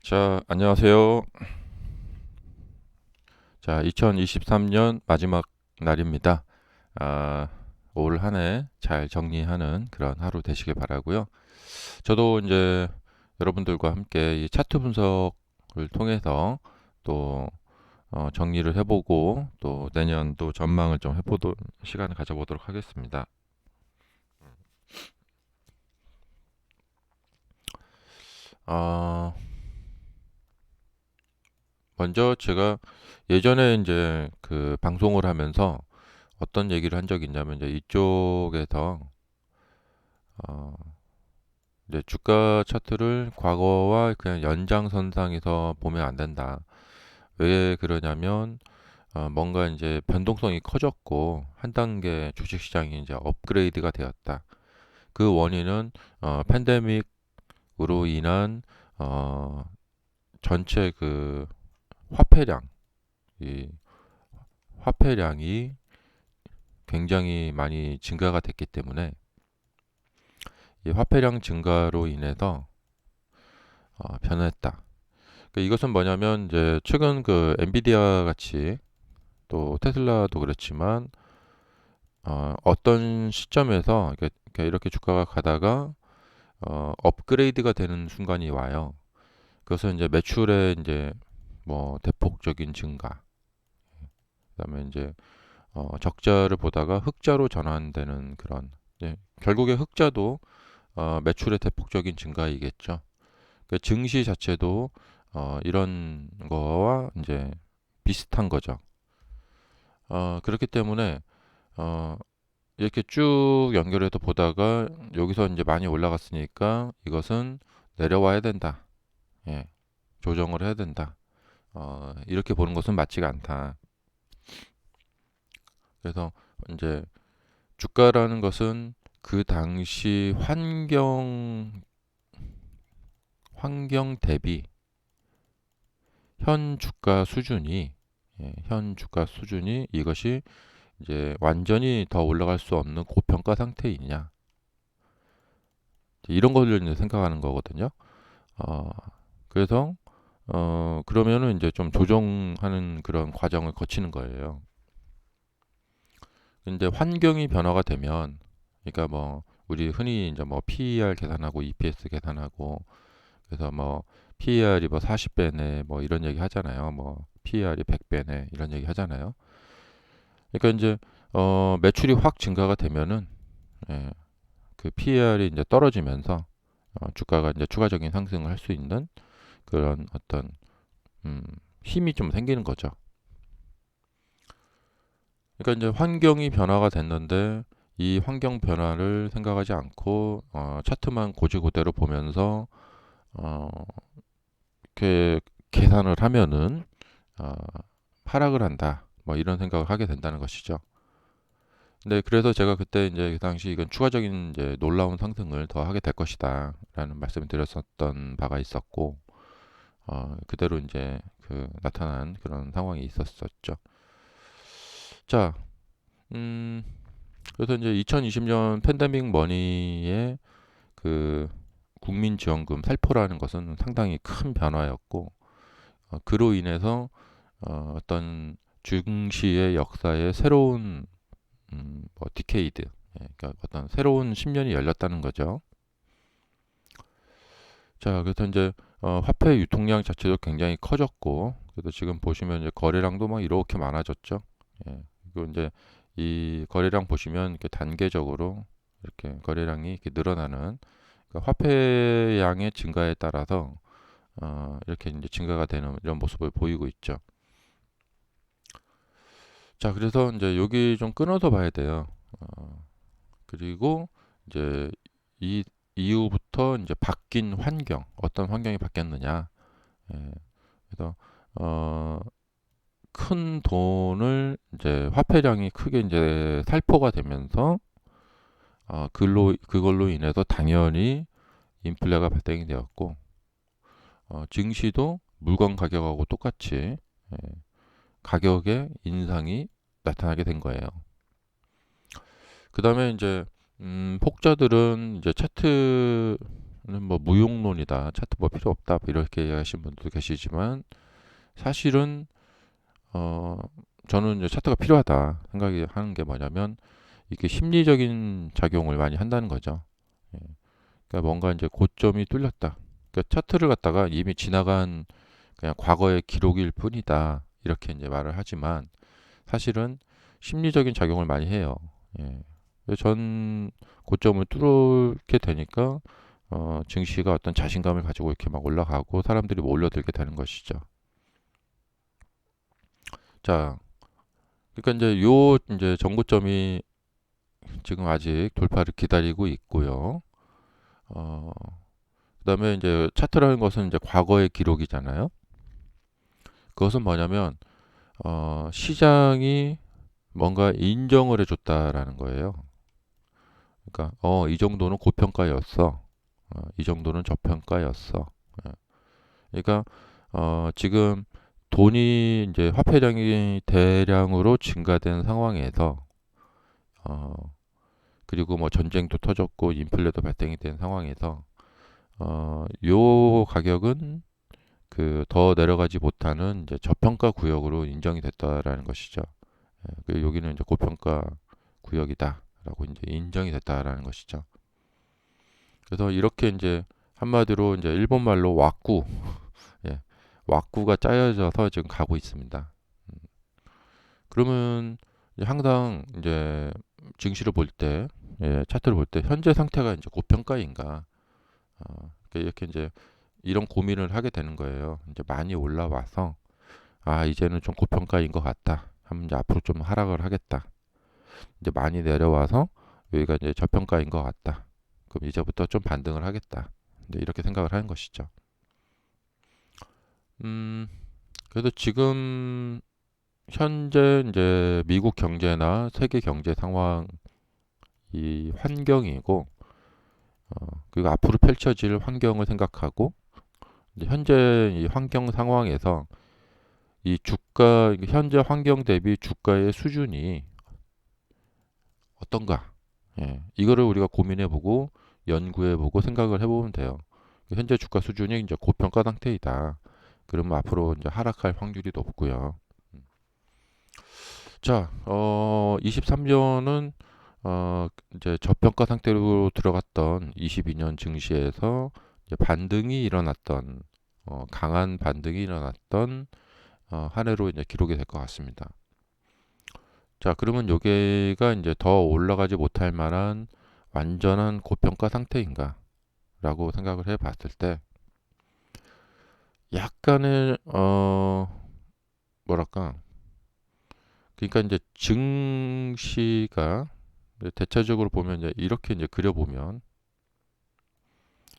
자, 안녕하세요. 자, 2023년 마지막 날입니다. 아, 올 한 해 잘 정리하는 그런 하루 되시길 바라고요. 저도 이제 여러분들과 함께 이 차트 분석을 통해서 또 정리를 해보고 또 내년도 전망을 좀 해보도록 시간을 가져보도록 하겠습니다. 어, 먼저 제가 예전에 이제 그 방송을 하면서 어떤 얘기를 한 적이 있냐면 이제 이쪽에서 어, 이제 주가 차트를 과거와 그냥 연장선상에서 보면 안 된다. 왜 그러냐면 뭔가 이제 변동성이 커졌고 한 단계 주식시장이 이제 업그레이드가 되었다. 그 원인은 팬데믹으로 인한 어, 전체 그 화폐량, 이 화폐량이 굉장히 많이 증가가 됐기 때문에 이 화폐량 증가로 인해서 변했다. 이것은 뭐냐면 이제 최근 그 엔비디아 같이 또 테슬라도 그렇지만 어떤 시점에서 이렇게 주가가 가다가 업그레이드가 되는 순간이 와요. 그것은 이제 매출의 이제 뭐 대폭적인 증가, 그다음에 이제 적자를 보다가 흑자로 전환되는 그런 결국에 흑자도 매출의 대폭적인 증가이겠죠. 증시 자체도 이런 거와 이제 비슷한 거죠. 그렇기 때문에 어, 이렇게 쭉 연결해서 보다가 여기서 이제 많이 올라갔으니까 이것은 내려와야 된다. 예, 조정을 해야 된다. 이렇게 보는 것은 맞지가 않다. 그래서 이제 주가라는 것은 그 당시 환경 대비 현 주가 수준이 현 주가 수준이 이것이 이제 완전히 더 올라갈 수 없는 고평가 상태이냐 이런 거를 이제 생각하는 거거든요. 어, 그래서 그러면은 이제 좀 조정하는 그런 과정을 거치는 거예요. 근데 환경이 변화가 되면, 그러니까 뭐 우리 흔히 이제 뭐 PER 계산하고 EPS 계산하고 그래서 뭐 PER이 뭐 40배네 뭐 이런 얘기 하잖아요. 뭐 PER이 100배네 이런 얘기 하잖아요. 그러니까 이제 매출이 확 증가가 되면은 예, 그 PER이 이제 떨어지면서 주가가 이제 추가적인 상승을 할 수 있는 그런 어떤 음, 힘이 좀 생기는 거죠. 그러니까 이제 환경이 변화가 됐는데 이 환경 변화를 생각하지 않고 차트만 고지고대로 보면서 어, 이렇게 계산을 하면은 어, 하락을 한다. 뭐 이런 생각을 하게 된다는 것이죠. 네, 그래서 제가 그때 이제 그 당시 이건 추가적인 이제 놀라운 상승을 더 하게 될 것이다라는 말씀을 드렸었던 바가 있었고, 그대로 이제 그 나타난 그런 상황이 있었었죠. 자, 음, 그래서 이제 2020년 팬데믹 머니의 그 국민지원금 살포라는 것은 상당히 큰 변화였고, 그로 인해서 어떤 증시의 역사에 새로운 뭐 디케이드, 그러니까 어떤 새로운 10년이 열렸다는 거죠. 자, 그래서 이제 화폐 유통량 자체도 굉장히 커졌고, 그래서 지금 보시면 이제 거래량도 막 이렇게 많아졌죠. 예, 그리고 이제 이 거래량 보시면 이렇게 단계적으로 이렇게 거래량이 이렇게 늘어나는 그러니까 화폐량의 증가에 따라서 이렇게 이제 증가가 되는 이런 모습을 보이고 있죠. 자, 그래서 이제 여기 좀 끊어서 봐야 돼요. 그리고 이제 이 이후부터 이제 바뀐 환경, 어떤 환경이 바뀌었느냐. 예, 그래서 어, 큰 돈을 이제 화폐량이 크게 이제 살포가 되면서 그걸로 인해서 당연히 인플레가 발생이 되었고 증시도 물건 가격하고 똑같이 가격의 인상이 나타나게 된 거예요. 그 다음에 이제 혹자들은 이제 차트 뭐 무용론이다. 차트 뭐 필요 없다. 뭐 이렇게 얘기하시는 분들도 계시지만 사실은 어 저는 이제 차트가 필요하다 생각이 하는 게 뭐냐면 이게 심리적인 작용을 많이 한다는 거죠. 예. 그러니까 뭔가 이제 고점이 뚫렸다. 그러니까 차트를 갖다가 이미 지나간 그냥 과거의 기록일 뿐이다. 이렇게 이제 말을 하지만 사실은 심리적인 작용을 많이 해요. 예. 전 고점을 뚫게 되니까 증시가 어떤 자신감을 가지고 이렇게 막 올라가고 사람들이 몰려들게 되는 것이죠. 자, 그러니까 이제 요 이제 정고점이 지금 아직 돌파를 기다리고 있고요. 어, 그다음에 이제 차트라는 것은 이제 과거의 기록이잖아요. 그것은 뭐냐면 시장이 뭔가 인정을 해줬다라는 거예요. 그러니까 이 정도는 고평가였어. 이 정도는 저평가였어. 예. 그러니까 지금 돈이 이제 화폐량이 대량으로 증가된 상황에서 어, 그리고 뭐 전쟁도 터졌고 인플레도 발생이 된 상황에서 요 가격은 그 더 내려가지 못하는 이제 저평가 구역으로 인정이 됐다라는 것이죠. 예, 여기는 이제 고평가 구역이다라고 이제 인정이 됐다라는 것이죠. 그래서 이렇게 이제 한마디로 이제 일본 말로 왁구, 예, 왁구가 짜여져서 지금 가고 있습니다. 그러면 이제 항상 이제 증시를 볼 때, 예, 차트를 볼 때 현재 상태가 이제 고평가인가, 그러니까 이렇게 이제 이런 고민을 하게 되는 거예요. 이제 많이 올라와서 이제는 좀 고평가인 것 같다. 하면 이제 앞으로 좀 하락을 하겠다. 이제 많이 내려와서 여기가 이제 저평가인 것 같다. 그럼 이제부터 좀 반등을 하겠다. 이제 이렇게 생각을 하는 것이죠. 음, 그래도 지금 현재 이제 미국 경제나 세계 경제 상황 이 환경이고 그리고 앞으로 펼쳐질 환경을 생각하고 이제 현재 이 환경 상황에서 이 주가 현재 환경 대비 주가의 수준이 어떤가? 예, 이거를 우리가 고민해보고 연구해보고 생각을 해보면 돼요. 현재 주가 수준이 이제 고평가 상태이다. 그러면 앞으로 이제 하락할 확률이 높고요. 자, 23년은 이제 저평가 상태로 들어갔던 22년 증시에서 이제 반등이 일어났던 강한 반등이 일어났던 한 해로 이제 기록이 될 것 같습니다. 자, 그러면 여기가 이제 더 올라가지 못할 만한 완전한 고평가 상태인가? 라고 생각을 해 봤을 때 약간의 뭐랄까 그러니까 이제 증시가 대체적으로 보면 이제 이렇게 이제 그려보면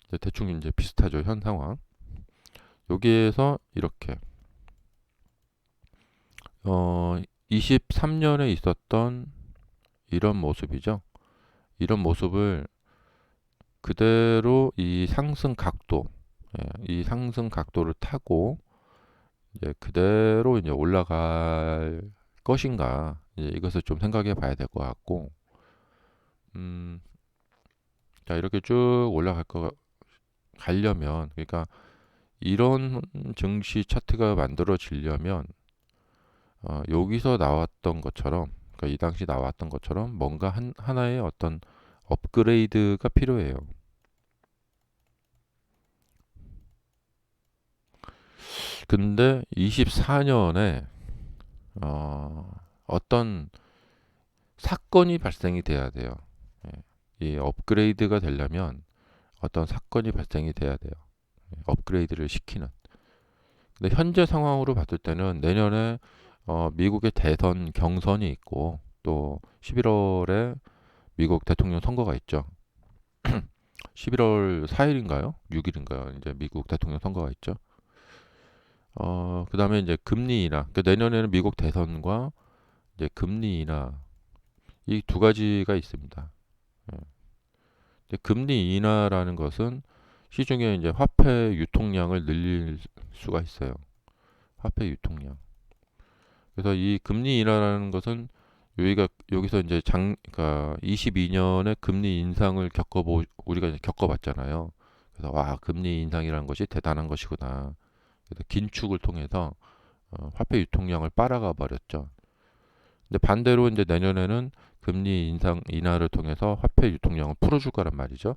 이제 대충 이제 비슷하죠 현 상황. 여기에서 이렇게 23년에 있었던 이런 모습이죠. 이런 모습을 그대로 이 상승 각도, 이 상승 각도를 타고 이제 그대로 이제 올라갈 것인가 이제 이것을 좀 생각해 봐야 될 것 같고, 음, 자 이렇게 쭉 올라갈 거 가려면 그러니까 이런 증시 차트가 만들어지려면 여기서 나왔던 것처럼 그러니까 이 당시 나왔던 것처럼 뭔가 하나의 어떤 업그레이드가 필요해요. 근데 24년에 어떤 사건이 발생이 돼야 돼요. 예. 이 업그레이드가 되려면 어떤 사건이 발생이 돼야 돼요. 업그레이드를 시키는. 근데 현재 상황으로 봤을 때는 내년에 미국의 대선 경선이 있고 또 11월에 미국 대통령 선거가 있죠. 11월 4일인가요? 6일인가요? 이제 미국 대통령 선거가 있죠. 그다음에 이제 금리 인하. 그러니까 내년에는 미국 대선과 이제 금리 인하 이 두 가지가 있습니다. 예. 근데 금리 인하라는 것은 시중에 이제 화폐 유통량을 늘릴 수가 있어요. 화폐 유통량. 그래서 이 금리 인하라는 것은 여기서 이제 그러니까 22년에 금리 인상을 우리가 이제 겪어봤잖아요. 그래서 와, 금리 인상이라는 것이 대단한 것이구나. 그래서 긴축을 통해서 화폐 유통량을 빨아가 버렸죠. 근데 반대로 이제 내년에는 금리 인상 인하를 통해서 화폐 유통량을 풀어줄 거란 말이죠.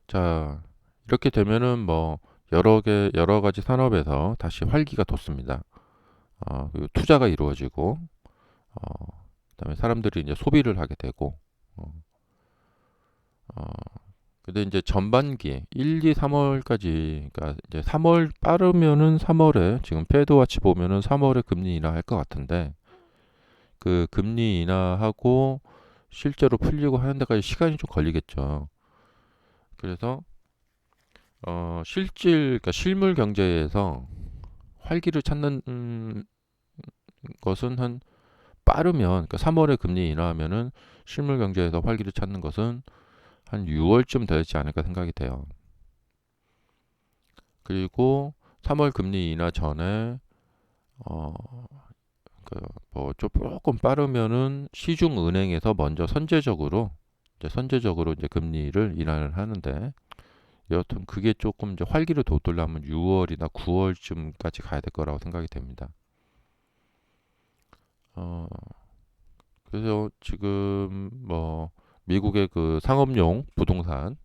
자, 이렇게 되면은 뭐 여러 가지 산업에서 다시 활기가 돋습니다. 그리고 투자가 이루어지고, 그다음에 사람들이 이제 소비를 하게 되고, 어, 어, 근데 이제 전반기 1, 2, 3월까지, 그러니까 이제 3월 빠르면은 3월에 지금 패드와치 보면은 3월에 금리 인하할 것 같은데, 그 금리 인하하고 실제로 풀리고 하는 데까지 시간이 좀 걸리겠죠. 그래서 그러니까 실물 경제에서 활기를 찾는 것은 한 빠르면, 그러니까 3월에 금리 인하하면은 실물 경제에서 활기를 찾는 것은 한 6월쯤 되지 않을까 생각이 돼요. 그리고 3월 금리 인하 전에 어, 뭐 조금 빠르면은 시중 은행에서 먼저 선제적으로 이제 금리를 인하를 하는데, 여하튼 그게 조금 이제 활기를 돋우려면 6월이나 9월쯤까지 가야 될 거라고 생각이 됩니다. 어, 그래서 지금 뭐 미국의 그 상업용 부동산,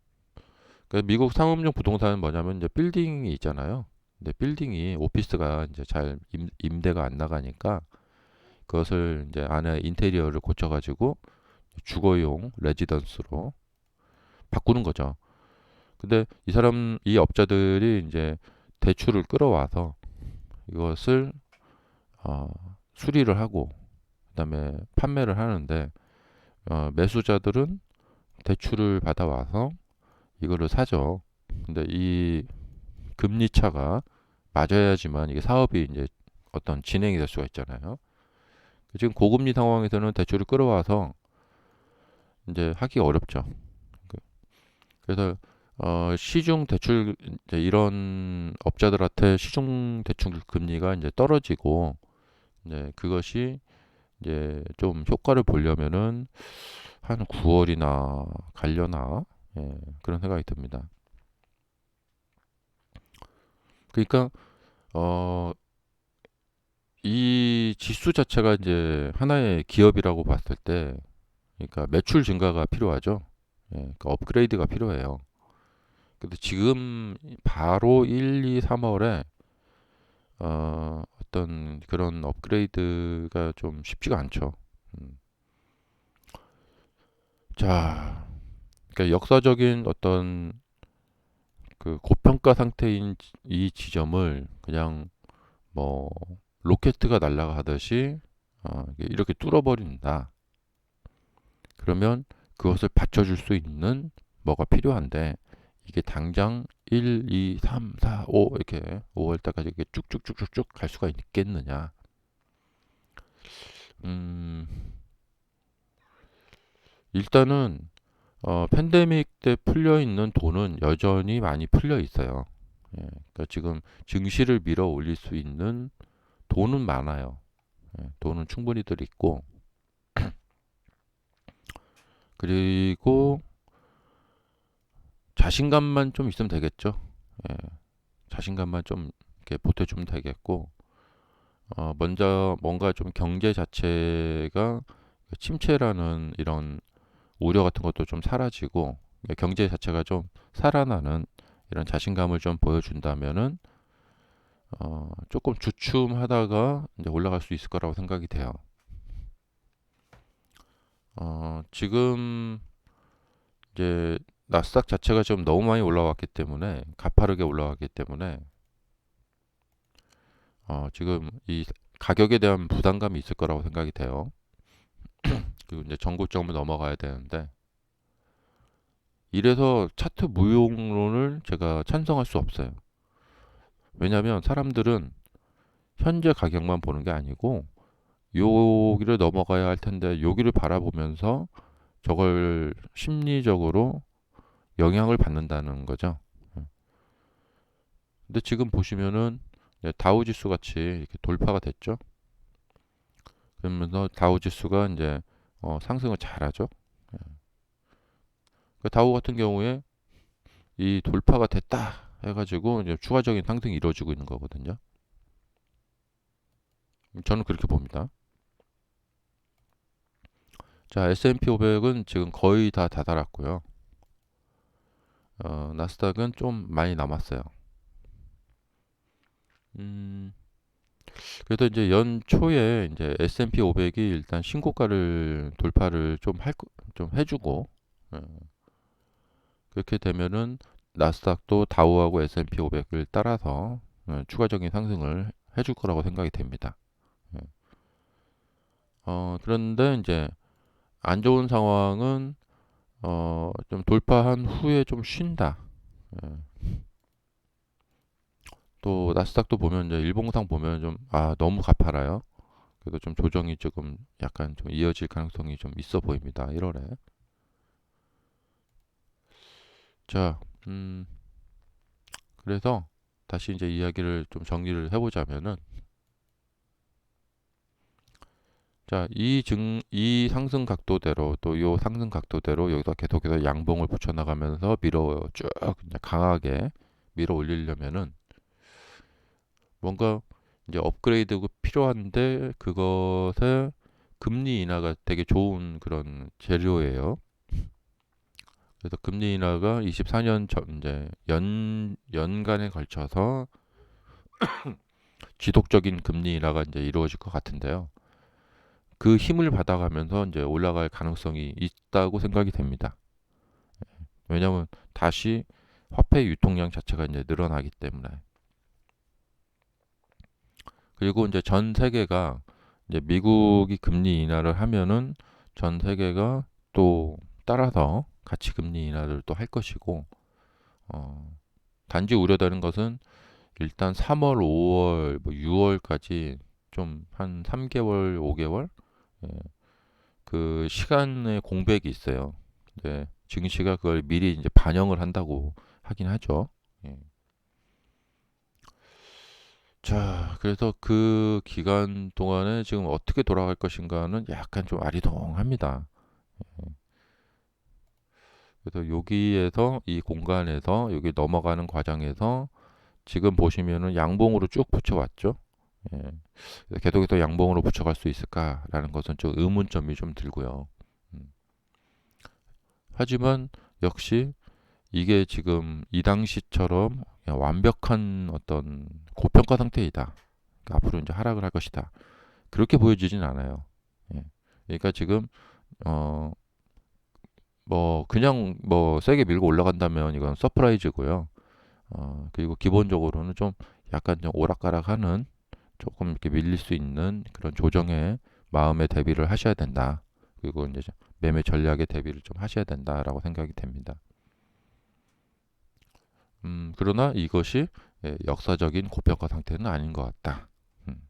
그러니까 미국 상업용 부동산은 뭐냐면 이제 빌딩이 있잖아요. 근데 빌딩이 오피스가 이제 잘 임대가 안 나가니까 그것을 이제 안에 인테리어를 고쳐가지고 주거용 레지던스로 바꾸는 거죠. 근데 이 업자들이 이제 대출을 끌어와서 이것을 어, 수리를 하고 그다음에 판매를 하는데, 매수자들은 대출을 받아와서 이거를 사죠. 근데 이 금리 차가 맞아야지만 이게 사업이 이제 어떤 진행이 될 수가 있잖아요. 지금 고금리 상황에서는 대출을 끌어와서 이제 하기가 어렵죠. 그- 그래서 시중 대출, 이제 이런 업자들한테 시중 대출 금리가 이제 떨어지고, 이제 그것이 이제 좀 효과를 보려면은 한 9월이나 갈려나, 예, 그런 생각이 듭니다. 그러니까 어, 이 지수 자체가 이제 하나의 기업이라고 봤을 때, 그러니까 매출 증가가 필요하죠. 예, 그러니까 업그레이드가 필요해요. 근데 지금 바로 1, 2, 3월에 어떤 그런 업그레이드가 좀 쉽지가 않죠. 음. 자, 그러니까 역사적인 어떤 그 고평가 상태인 이 지점을 그냥 뭐 로켓가 날아가듯이 이렇게 뚫어버린다. 그러면 그것을 받쳐줄 수 있는 뭐가 필요한데, 이게 당장 1, 2, 3, 4, 5 이렇게 5월 달까지 이렇게 쭉쭉쭉쭉쭉 갈 수가 있겠느냐? 음, 일단은 팬데믹 때 풀려 있는 돈은 여전히 많이 풀려 있어요. 예, 그러니까 지금 증시를 밀어 올릴 수 있는 돈은 많아요. 예, 돈은 충분히들 있고, 그리고 자신감만 좀 있으면 되겠죠. 예, 자신감만 좀 이렇게 보태주면 되겠고, 먼저 뭔가 좀 경제 자체가 침체라는 이런 우려 같은 것도 좀 사라지고, 경제 자체가 좀 살아나는 이런 자신감을 좀 보여준다면은 조금 주춤하다가 이제 올라갈 수 있을 거라고 생각이 돼요. 지금 이제 나스닥 자체가 좀 너무 많이 올라왔기 때문에, 가파르게 올라왔기 때문에 지금 이 가격에 대한 부담감이 있을 거라고 생각이 돼요. 그리고 이제 전고점을 넘어가야 되는데, 이래서 차트 무용론을 제가 찬성할 수 없어요. 왜냐하면 사람들은 현재 가격만 보는 게 아니고 여기를 넘어가야 할 텐데 여기를 바라보면서 저걸 심리적으로 영향을 받는다는 거죠. 근데 지금 보시면은 다우지수 같이 이렇게 돌파가 됐죠. 그러면서 다우지수가 이제 상승을 잘하죠. 다우 같은 경우에 이 돌파가 됐다 해가지고 이제 추가적인 상승이 이루어지고 있는 거거든요. 저는 그렇게 봅니다. 자, S&P 500은 지금 거의 다 다다랐고요. 나스닥은 좀 많이 남았어요. 음, 그래도 이제 연초에 이제 S&P 500이 일단 신고가를 돌파를 좀 해주고, 어, 그렇게 되면은 나스닥도 다우하고 S&P 500을 따라서 추가적인 상승을 해줄 거라고 생각이 됩니다. 예. 그런데 이제 안 좋은 상황은 좀 돌파한 후에 좀 쉰다. 예. 또 나스닥도 보면 이제 일봉상 보면 좀 너무 가파라요. 그래도 좀 조정이 조금 약간 좀 이어질 가능성이 좀 있어 보입니다. 1월에. 자, 그래서 다시 이제 이야기를 좀 정리를 해보자면은, 자, 이 상승 각도대로 또 이 상승 각도대로 여기다 계속해서 양봉을 붙여나가면서 쭉 이제 강하게 밀어 올리려면은 뭔가 이제 업그레이드가 필요한데 그것에 금리 인하가 되게 좋은 그런 재료예요. 그래서 금리 인하가 24년 이제 연간에 걸쳐서 지속적인 금리 인하가 이제 이루어질 것 같은데요. 그 힘을 받아가면서 이제 올라갈 가능성이 있다고 생각이 됩니다. 왜냐하면 다시 화폐 유통량 자체가 이제 늘어나기 때문에. 그리고 이제 전 세계가 이제 미국이 금리 인하를 하면은 전 세계가 또 따라서 같이 금리 인하를 또 할 것이고, 어, 단지 우려되는 것은 일단 3월, 5월, 뭐 6월까지 좀 한 3개월, 5개월 예, 그 시간의 공백이 있어요. 네, 증시가 그걸 미리 이제 반영을 한다고 하긴 하죠. 예. 자, 그래서 그 기간 동안에 지금 어떻게 돌아갈 것인가는 약간 좀 아리송합니다. 그래서 여기에서 이 공간에서 여기 넘어가는 과정에서 지금 보시면은 양봉으로 쭉 붙여왔죠. 예. 계속해서 양봉으로 붙여갈 수 있을까라는 것은 좀 의문점이 좀 들고요. 음. 하지만 역시 이게 지금 이 당시처럼 그냥 완벽한 어떤 고평가 상태이다. 그러니까 앞으로 이제 하락을 할 것이다. 그렇게 보여지진 않아요. 예. 그러니까 지금 어 뭐 그냥 뭐 세게 밀고 올라간다면 이건 서프라이즈고요. 그리고 기본적으로는 좀 약간 좀 오락가락하는 조금 이렇게 밀릴 수 있는 그런 조정에 마음의 대비를 하셔야 된다. 그리고 이제 매매 전략의 대비를 좀 하셔야 된다라고 생각이 됩니다. 그러나 이것이 역사적인 고평가 상태는 아닌 것 같다. 음,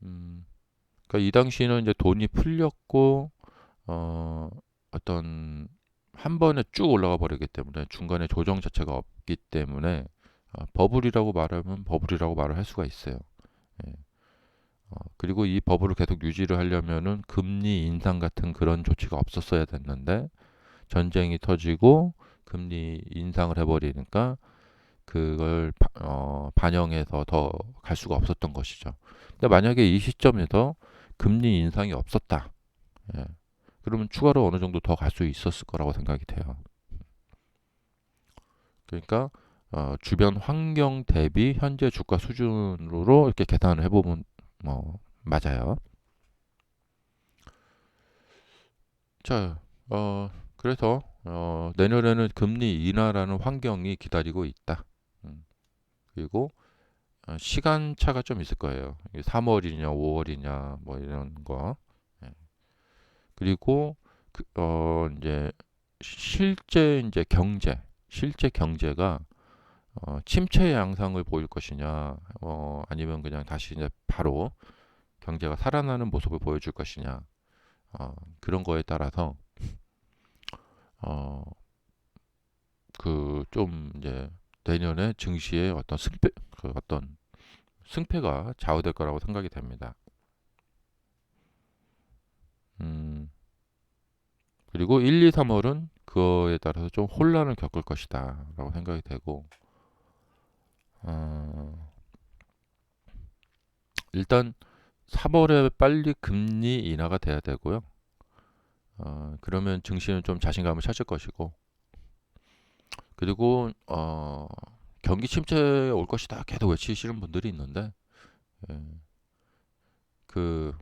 음, 그러니까 이 당시는 이제 돈이 풀렸고 어, 어떤 한 번에 쭉 올라가 버리기 때문에 중간에 조정 자체가 없기 때문에 버블이라고 말하면 버블이라고 말을 할 수가 있어요. 예. 그리고 이 버블을 계속 유지를 하려면은 금리 인상 같은 그런 조치가 없었어야 됐는데 전쟁이 터지고 금리 인상을 해버리니까 그걸 반영해서 더 갈 수가 없었던 것이죠. 근데 만약에 이 시점에서 금리 인상이 없었다. 예. 그러면 추가로 어느 정도 더 갈 수 있었을 거라고 생각이 돼요. 그러니까 주변 환경 대비 현재 주가 수준으로 이렇게 계산을 해보면 뭐 맞아요. 자, 그래서 내년에는 금리 인하라는 환경이 기다리고 있다. 그리고 시간차가 좀 있을 거예요. 3월이냐, 5월이냐, 뭐 이런 거. 예. 그리고 이제 실제 경제가 침체 양상을 보일 것이냐, 아니면 그냥 다시 이제 바로 경제가 살아나는 모습을 보여줄 것이냐, 그런 거에 따라서 어, 그 좀 이제 내년에 증시의 어떤 승패가 좌우될 거라고 생각이 됩니다. 음, 그리고 1, 2, 3월은 그거에 따라서 좀 혼란을 겪을 것이다 라고 생각이 되고, 어, 일단 3월에 빨리 금리 인하가 돼야 되고요. 그러면 증시는 좀 자신감을 찾을 것이고, 그리고 경기 침체 올 것이다 계속 외치시는 분들이 있는데, 예, 그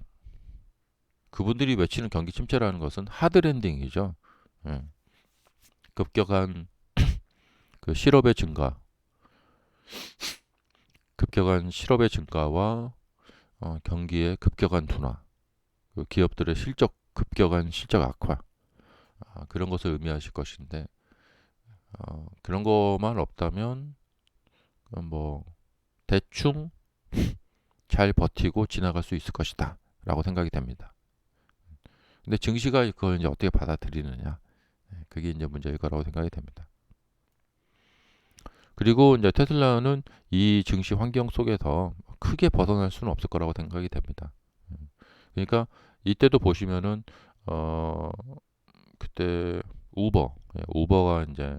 그분들이 외치는 경기 침체라는 것은 하드 랜딩이죠. 예, 급격한 그 실업의 증가, 급격한 실업의 증가와 경기의 급격한 둔화, 그 기업들의 급격한 실적 악화, 그런 것을 의미하실 것인데, 그런 것만 없다면 뭐 대충 잘 버티고 지나갈 수 있을 것이다 라고 생각이 됩니다. 근데 증시가 그걸 이제 어떻게 받아들이느냐, 그게 이제 문제일 거라고 생각이 됩니다. 그리고 이제 테슬라는 이 증시 환경 속에서 크게 벗어날 수는 없을 거라고 생각이 됩니다. 그러니까 이때도 보시면은 어 그때 우버가 이제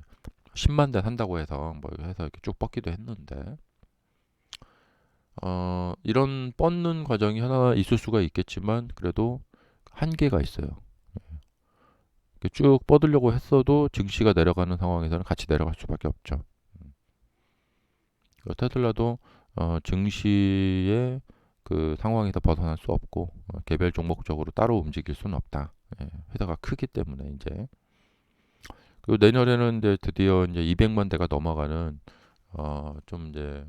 10만 대 산다고 해서 뭐 해서 이렇게 쭉 뻗기도 했는데, 이런 뻗는 과정이 하나 있을 수가 있겠지만 그래도 한계가 있어요. 이렇게 쭉 뻗으려고 했어도 증시가 내려가는 상황에서는 같이 내려갈 수밖에 없죠. 테슬라도 증시의 그 상황에서 벗어날 수 없고, 개별 종목적으로 따로 움직일 수는 없다. 예, 회사가 크기 때문에 이제. 그리고 내년에는 이제 드디어 이제 200만 대가 넘어가는 좀 이제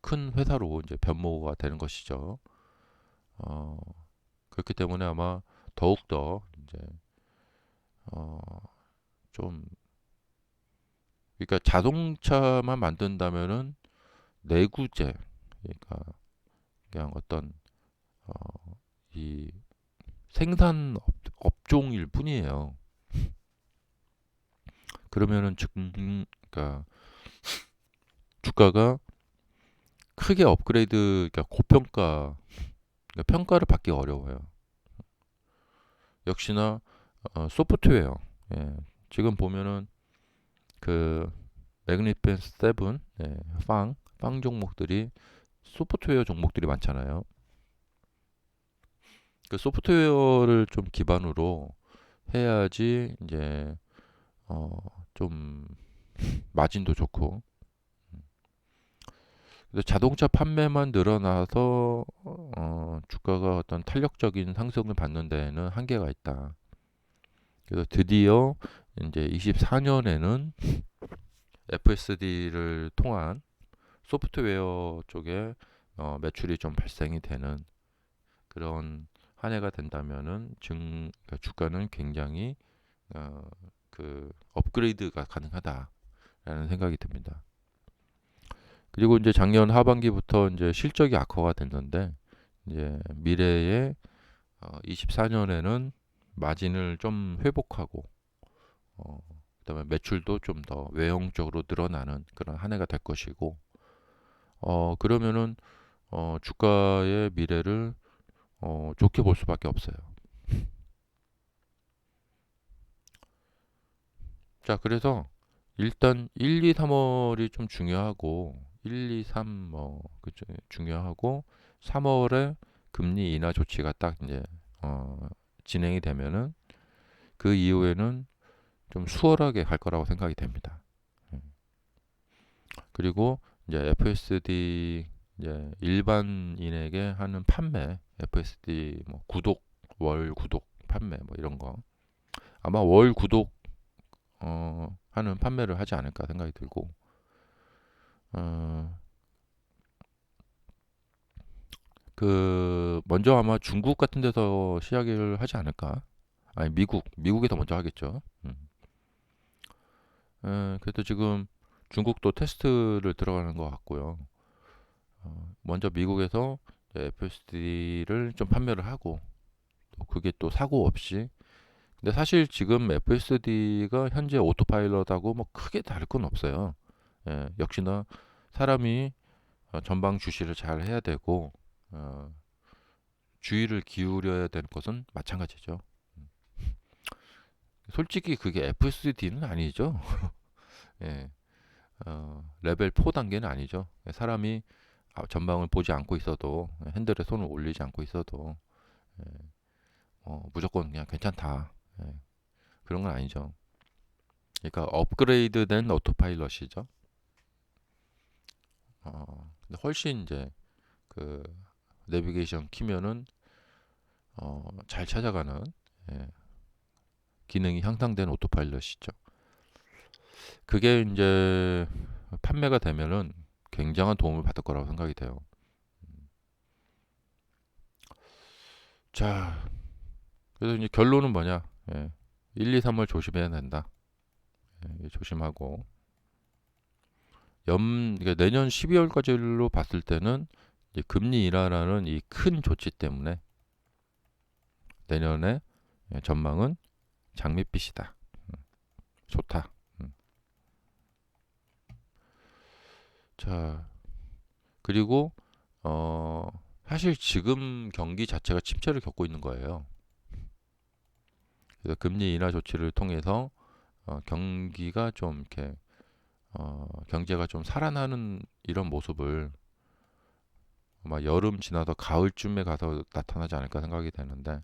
큰 회사로 이제 변모가 되는 것이죠. 어, 그렇기 때문에 아마 더욱더 이제 어, 좀, 그러니까 자동차만 만든다면은 내구재, 그러니까 그냥 어떤 어, 이 생산 업종일 뿐이에요. 그러면은 그러니까 주가가 크게 업그레이드, 그러니까 고평가, 그러니까 평가를 받기 어려워요. 역시나 소프트웨어. 예, 지금 보면은 그 매그니펜스 세븐, 예, 빵 종목들이 소프트웨어 종목들이 많잖아요. 그 소프트웨어를 좀 기반으로 해야지 이제 좀 마진도 좋고. 근데 자동차 판매만 늘어나서 주가가 어떤 탄력적인 상승을 받는 데에는 한계가 있다. 그래서 드디어 이제 24년에는 FSD를 통한 소프트웨어 쪽에 매출이 좀 발생이 되는 그런 한 해가 된다면은 그러니까 주가는 굉장히 어, 그 업그레이드가 가능하다라는 생각이 듭니다. 그리고 이제 작년 하반기부터 이제 실적이 악화가 됐는데, 이제 미래에 24년에는 마진을 좀 회복하고 그다음에 매출도 좀 더 외형적으로 늘어나는 그런 한 해가 될 것이고, 그러면은 주가의 미래를 좋게 볼 수밖에 없어요. 자, 그래서 일단 1, 2, 3월이 좀 중요하고, 1, 2, 3 뭐 그죠, 중요하고, 3월에 금리 인하 조치가 딱 이제 진행이 되면은 그 이후에는 좀 수월하게 갈 거라고 생각이 됩니다. 음. 그리고 이제 FSD, 이제 일반인에게 하는 판매, FSD 뭐 구독, 월 구독 판매 뭐 이런 거, 아마 월 구독 하는 판매를 하지 않을까 생각이 들고, 어, 그 먼저 아마 중국 같은 데서 시작을 하지 않을까? 아니, 미국에서 먼저 하겠죠. 그래도 지금 중국도 테스트를 들어가는 것 같고요. 먼저 미국에서 FSD를 좀 판매를 하고, 또 그게 또 사고 없이. 근데 사실 지금 FSD가 현재 오토파일럿하고 뭐 크게 다를 건 없어요. 예, 역시나 사람이 전방 주시를 잘 해야 되고, 어, 주의를 기울여야 되는 것은 마찬가지죠. 솔직히 그게 FSD는 아니죠. 예. 레벨 4 단계는 아니죠. 사람이 전방을 보지 않고 있어도 핸들에 손을 올리지 않고 있어도 예, 무조건 그냥 괜찮다. 예, 그런 건 아니죠. 그러니까 업그레이드된 오토파일럿이죠. 근데 훨씬 이제 그 내비게이션 키면은 잘 찾아가는 예, 기능이 향상된 오토파일럿이죠. 그게 이제 판매가 되면은 굉장한 도움을 받을 거라고 생각이 돼요. 자, 그래서 이제 결론은 뭐냐? 예, 1, 2, 3월 조심해야 된다. 예, 조심하고 그러니까 내년 12월까지로 봤을 때는 이제 금리 인하라는 이 큰 조치 때문에 내년에 전망은 장밋빛이다. 좋다. 자, 그리고 사실 지금 경기 자체가 침체를 겪고 있는 거예요. 그래서 금리 인하 조치를 통해서 경기가 좀 이렇게 경제가 좀 살아나는 이런 모습을 아마 여름 지나서 가을쯤에 가서 나타나지 않을까 생각이 되는데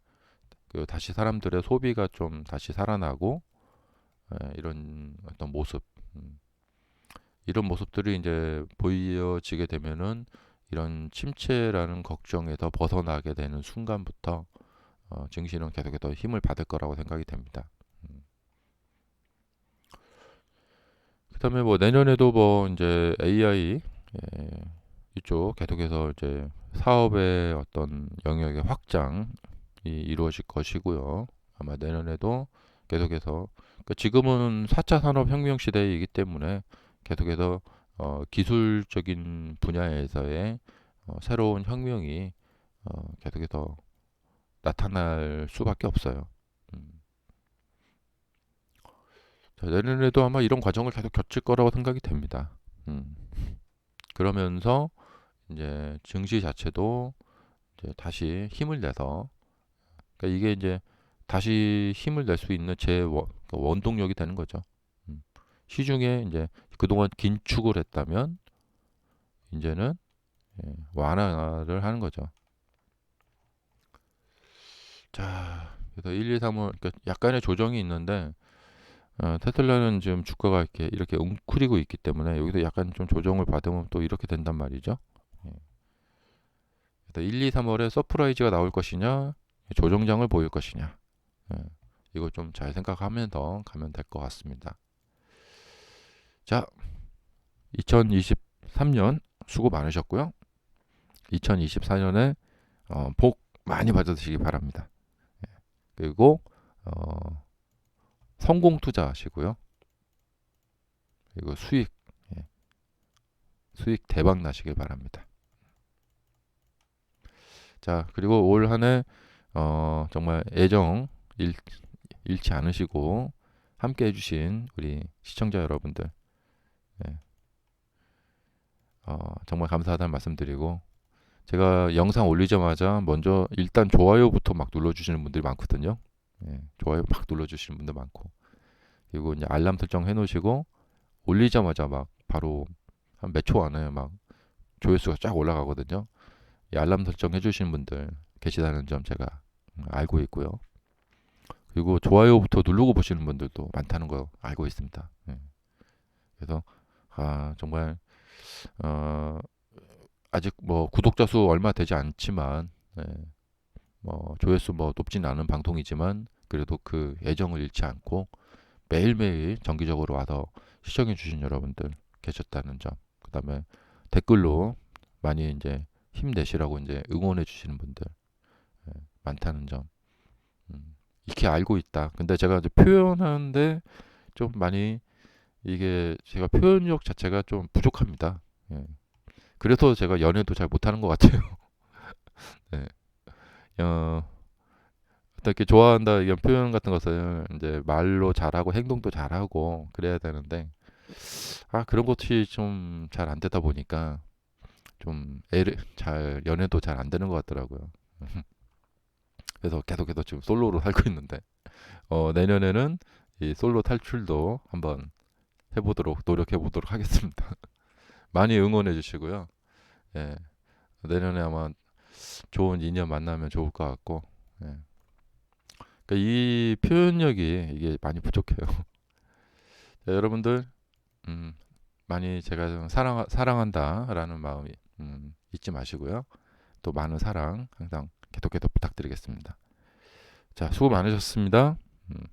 다시 사람들의 소비가 좀 다시 살아나고 이런 어떤 모습 이런 모습들이 이제 보여지게 되면은 이런 침체라는 걱정에서 벗어나게 되는 순간부터 증시는 계속해서 힘을 받을 거라고 생각이 됩니다. 그다음에 뭐 내년에도 뭐 이제 AI 이쪽 계속해서 이제 사업의 어떤 영역의 확장이 이루어질 것이고요. 아마 내년에도 계속해서 그러니까 지금은 4차 산업혁명 시대이기 때문에 계속해서 기술적인 분야에서의 새로운 혁명이 계속해서 나타날 수밖에 없어요. 음. 자, 내년에도 아마 이런 과정을 계속 겪을 거라고 생각이 됩니다. 음. 그러면서 이제 증시 자체도 이제 다시 힘을 내서 그러니까 이게 이제 다시 힘을 낼 수 있는 그러니까 원동력이 되는 거죠. 음. 시중에 이제 그동안 긴축을 했다면 이제는 완화를 하는 거죠. 자, 그래서 1, 2, 3월 그러니까 약간의 조정이 있는데 테슬라는 지금 주가가 이렇게 웅크리고 있기 때문에 여기서 약간 좀 조정을 받으면 또 이렇게 된단 말이죠. 예. 그래서 1, 2, 3월에 서프라이즈가 나올 것이냐, 조정장을 보일 것이냐. 예. 이거 좀 잘 생각하면서 가면 될 것 같습니다. 자, 2023년 수고 많으셨고요. 2024년에 복 많이 받으시기 바랍니다. 그리고 성공 투자하시고요. 그리고 예, 수익 대박 나시길 바랍니다. 자, 그리고 올 한해 정말 애정 잃지 않으시고 함께 해주신 우리 시청자 여러분들 정말 감사하다는 말씀드리고 제가 영상 올리자마자 먼저 일단 좋아요부터 막 눌러주시는 분들이 많거든요. 좋아요 막 눌러주시는 분들 많고 그리고 이제 알람 설정 해놓으시고 올리자마자 막 바로 한 몇 초 안에 막 조회수가 쫙 올라가거든요. 이 알람 설정 해주시는 분들 계시다는 점 제가 알고 있고요. 그리고 좋아요부터 누르고 보시는 분들도 많다는 거 알고 있습니다. 그래서 정말 어, 아직 뭐 구독자 수 얼마 되지 않지만 뭐 조회수 뭐 높지는 않은 방송이지만 그래도 그 애정을 잃지 않고 매일매일 정기적으로 와서 시청해 주신 여러분들 계셨다는 점, 그다음에 댓글로 많이 이제 힘내시라고 이제 응원해 주시는 분들 많다는 점, 익히 알고 있다. 근데 제가 이제 표현하는데 좀 많이 이게 제가 표현력 자체가 좀 부족합니다. 예. 그래서 제가 연애도 잘 못하는 것 같아요. 네. 어, 어떻게 좋아한다 이런 표현 같은 것을 이제 말로 잘하고 행동도 잘하고 그래야 되는데 그런 것이 좀 잘 안 되다 보니까 좀 애를 잘 연애도 잘 안 되는 것 같더라고요. 그래서 계속해서 지금 솔로로 살고 있는데 내년에는 이 솔로 탈출도 한번 해보도록 노력해 보도록 하겠습니다. 많이 응원해 주시고요. 예, 내년에 아마 좋은 인연 만나면 좋을 것 같고, 예. 그러니까 이 표현력이 이게 많이 부족해요. 자, 여러분들 음, 많이 제가 좀 사랑한다라는 마음이 잊지 마시고요. 또 많은 사랑 항상 계속해서 부탁드리겠습니다. 자, 수고 많으셨습니다. 음.